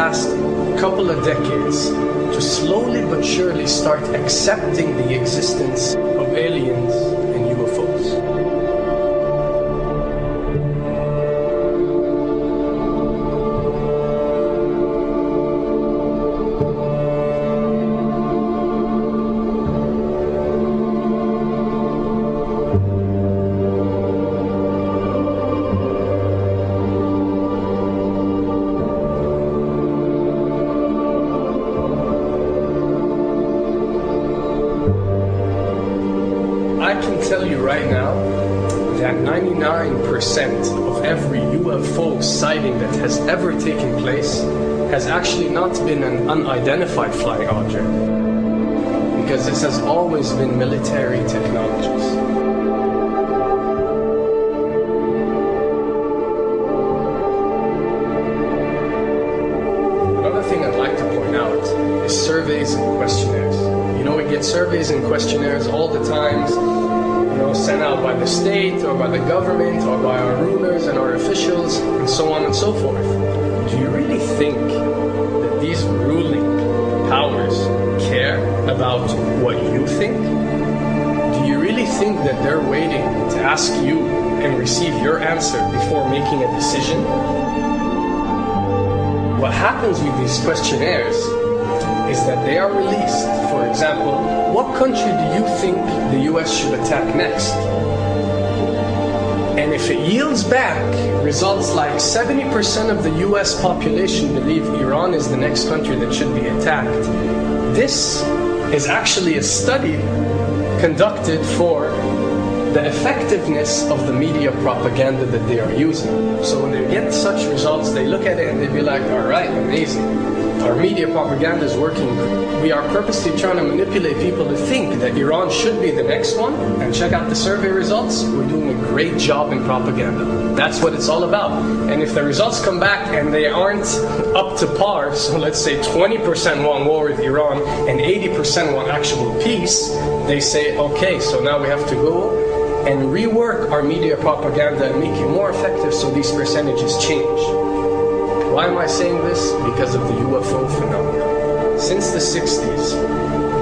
past couple of decades to slowly but surely start accepting the existence of aliens and UFOs. I can tell you right now that 99% of every UFO sighting that has ever taken place has actually not been an unidentified flying object, because this has always been military technologies. Another thing I'd like to point out is surveys and questionnaires. You know, we get surveys and questionnaires all the time, sent out by the state or by the government or by our rulers and our officials and so on and so forth. Do you really think that these ruling powers care about what you think? Do you really think that they're waiting to ask you and receive your answer before making a decision? What happens with these questionnaires is that they are released. For example, what country do you think the US should attack next? And if it yields back results like 70% of the US population believe Iran is the next country that should be attacked, this is actually a study conducted for the effectiveness of the media propaganda that they are using. So when they get such results, they look at it and they be like, all right, amazing. Our media propaganda is working. We are purposely trying to manipulate people to think that Iran should be the next one, and check out the survey results. We're doing a great job in propaganda. That's what it's all about. And if the results come back and they aren't up to par, so let's say 20% want war with Iran and 80% want actual peace, they say, okay, so now we have to go and rework our media propaganda and make it more effective so these percentages change. Why am I saying this? Because of the UFO phenomenon. Since the 60s,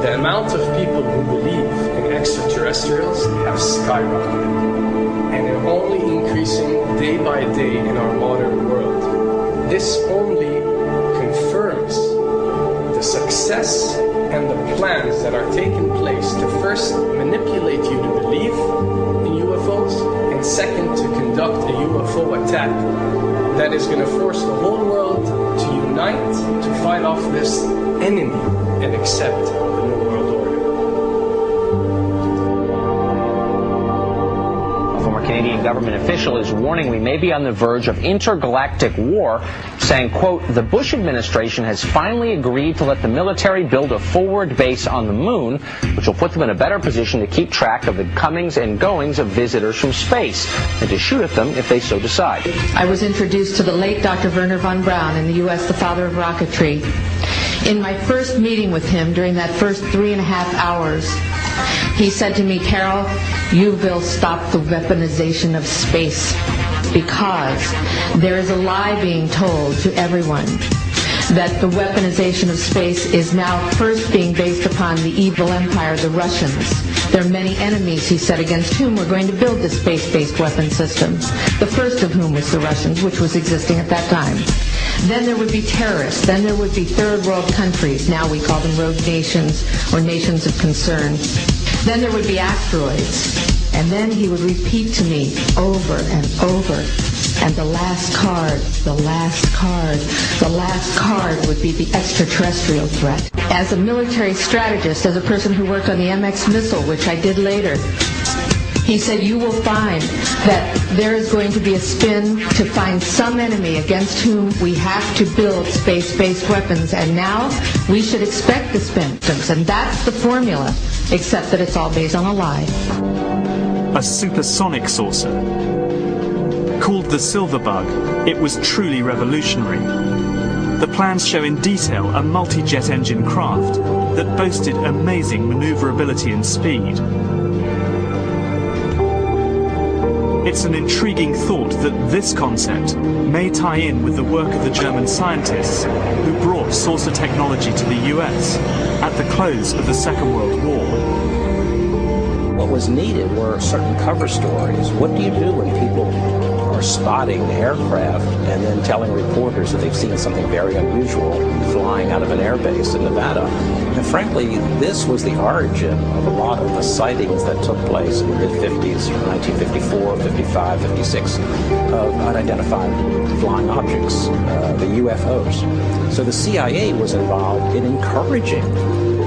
the amount of people who believe in extraterrestrials have skyrocketed, and they're only increasing day by day in our modern world. This only confirms the success and the plans that are taking place to first manipulate you to believe in UFOs, and second, to conduct a UFO attack that is going to force the whole world to unite to fight off this enemy and accept the New World Order. A former Canadian government official is warning we may be on the verge of intergalactic war, saying, quote, the Bush administration has finally agreed to let the military build a forward base on the moon, which will put them in a better position to keep track of the comings and goings of visitors from space, and to shoot at them if they so decide. I was introduced to the late Dr. Wernher von Braun in the U.S., the father of rocketry. In my first meeting with him, during that first 3.5 hours, he said to me, Carol, you will stop the weaponization of space, because there is a lie being told to everyone that the weaponization of space is now first being based upon the evil empire, the Russians. There are many enemies, he said, against whom we're going to build this space-based weapon system. The first of whom was the Russians, which was existing at that time. Then there would be terrorists. Then there would be third world countries. Now we call them rogue nations or nations of concern. Then there would be asteroids. And then he would repeat to me over and over, and the last card, the last card, the last card would be the extraterrestrial threat. As a military strategist, as a person who worked on the MX missile, which I did later, he said, you will find that there is going to be a spin to find some enemy against whom we have to build space-based weapons, and now we should expect the spin. And that's the formula, except that it's all based on a lie. A supersonic saucer. Called the Silver Bug, it was truly revolutionary. The plans show in detail a multi-jet engine craft that boasted amazing maneuverability and speed. It's an intriguing thought that this concept may tie in with the work of the German scientists who brought saucer technology to the US at the close of the Second World War. What was needed were certain cover stories. What do you do when people are spotting aircraft and then telling reporters that they've seen something very unusual flying out of an airbase in Nevada? And frankly, this was the origin of a lot of the sightings that took place in the mid-50s, 1954, 55, 56, of unidentified flying objects, the UFOs. So the CIA was involved in encouraging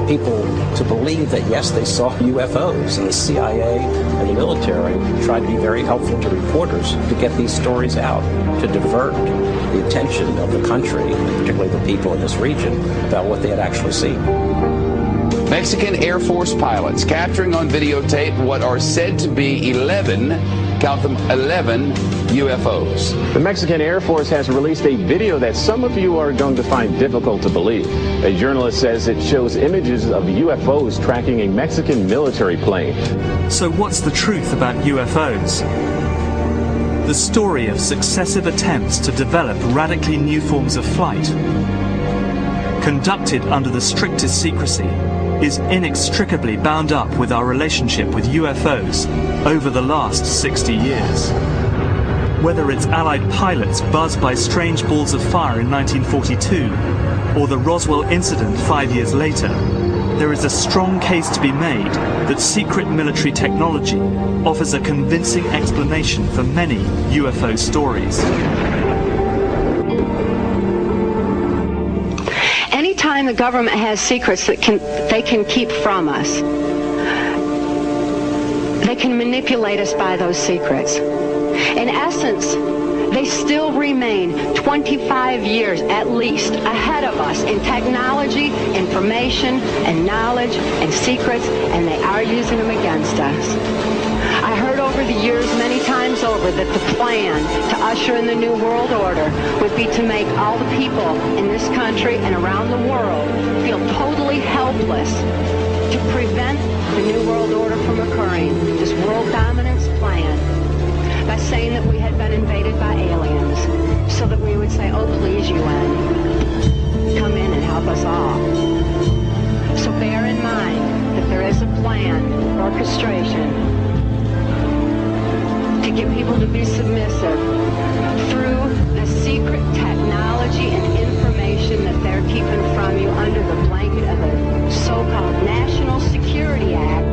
people to believe that, yes, they saw UFOs, and the CIA and the military tried to be very helpful to reporters to get these stories out, to divert the attention of the country, and particularly the people in this region, about what they had actually seen. Mexican Air Force pilots capturing on videotape what are said to be 11, count them, 11 UFOs. The Mexican Air Force has released a video that some of you are going to find difficult to believe. A journalist says it shows images of UFOs tracking a Mexican military plane. So what's the truth about UFOs? The story of successive attempts to develop radically new forms of flight, conducted under the strictest secrecy, is inextricably bound up with our relationship with UFOs over the last 60 years. Whether it's Allied pilots buzzed by strange balls of fire in 1942, or the Roswell incident 5 years later, there is a strong case to be made that secret military technology offers a convincing explanation for many UFO stories. Anytime the government has secrets that they can keep from us, they can manipulate us by those secrets. In essence, they still remain 25 years at least ahead of us in technology, information, and knowledge, and secrets, and they are using them against us. I heard over the years many times over that the plan to usher in the New World Order would be to make all the people in this country and around the world feel totally helpless to prevent the New World Order from occurring, this world dominance plan, by saying that we had been invaded by aliens, so that we would say, oh please UN, come in and help us all. So bear in mind that there is a plan, orchestration, to get people to be submissive through the secret technology and information that they're keeping from you under the blanket of the so-called National Security Act.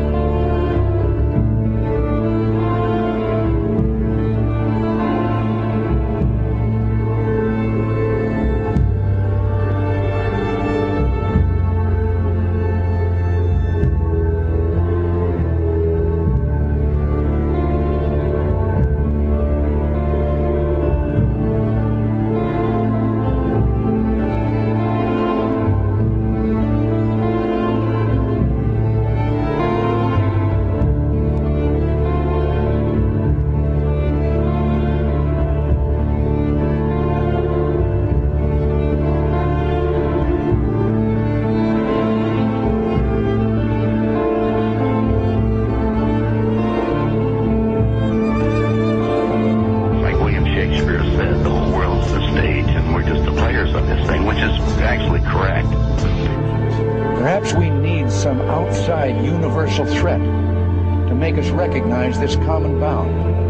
Perhaps we need some outside universal threat to make us recognize this common bound.